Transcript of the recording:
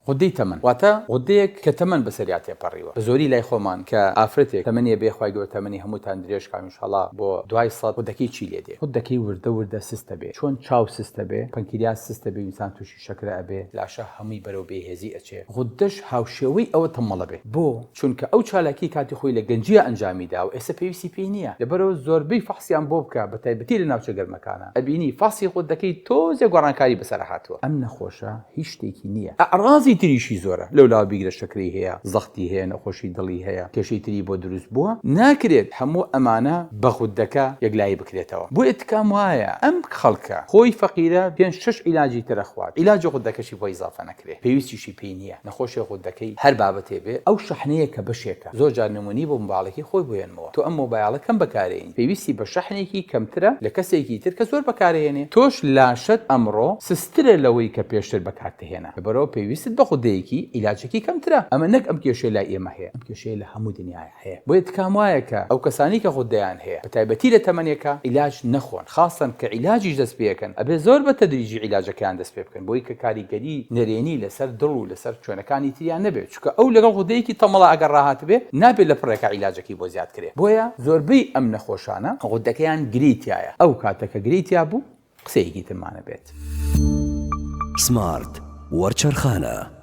غدەی تەمەن واتە غدەیەک کە تەمەن بەسەریات تێپەڕیوە بە زۆری لای خۆمان کە ئافرەتێک تەمەنیە بێخوای گەورە تەمەنی هەمووتان درێژ کام ئینشاڵڵا بۆ 200 غدەکەی چی لێ دێ غدەکەی وردە سستە بێ چۆن چاو سستە بێ پەنکریاس سستە بێ ئینسان تووشی شەکرە ئەبێ لاشە هەمووی بەرەو بێهێزی ئەچێ غدەش هاوشێوەی ئەوە تەمەڵە بێ بۆ چونکە ئەو چالاکی کاتی خۆی لە گەنجیە ئەنجامیدا و ئێستا پێویستی پێی نییە لەبەرەوە زۆربەی فەحسیان بۆ بکە بە تایبەتی لە ناوچە گەرمەکانە ئەبینی فەحسی غدەکەی تۆزێ گۆڕانکاری بەسەر هاتووە ئەم نەخۆشە هیچ شتێکی نییە ئەعرازی تریشی زۆرە لەولا بیگرە شەکرەی هەیە زەختی هەیە نەخۆشی دڵی هەیە کێشەی تری بۆ دروست بووە ناکرێت هەموو ئەمانە بە غدەکە یەکلایی بکرێتەوە بۆ ئێتکام وایە ئەم خەڵکە خۆی فەقیرە 5-6 عیلاجی ترە خوارد عیلاجی غدەکەشی بۆ ئیزافە نەکرێت پێویستیشی پێی نییە نەخۆشی غدەکەی هەر بابەتێ بێ ئەو شەحنەیە کە بەشێکە زۆر جار نمونی بۆ مۆبایڵێکی خۆی بۆێنمەوە تۆ ئەم مۆبایڵە کەم بەکارێنی پێویستی بە شەحنێکی کەمترە لە کەسێکی تر کە زۆر بەکارێنێ تۆش لاشت ئەمڕۆ سسترە لەوەی کە پێشتر بەکارتهێنا بەرەوە پێویست بە غدەیەکی عیلاجێکی کەمترە ئەمە نەک ئەم کێشەی لای ئێمە هەیە ئەم کێشەیە لە هەموو دنیای هەیە بۆیە تکام وایە کە ئەو کەسانی کە غدەیان هەیە بە تایبەتی لە تەمەنێکە عیلاج نەخۆن خاصن کە عیلاجیش دەست پێکەن ئەبێ زۆر بە تەدریجی عیلاجەکان دەست پێ بکەن بۆی کە کاریگەری نەرێنی لەسەر دڵ و لەسەر چۆنەکانی تریان نەبێت چونکە ئەو لەگەڵ غدەیەکی تەمەڵە ئەگەر ڕاهات بێ نابێت لە پڕێکە عیلاجەکەی بۆ زیاد کرێ بۆیە زۆربەی ئەم نەخۆشانە غدەکەیان گریتیایە ئەو کاتەکە گریتیا بوو قسەیەکی ترمانە بێت سمارت وەرچەرخانە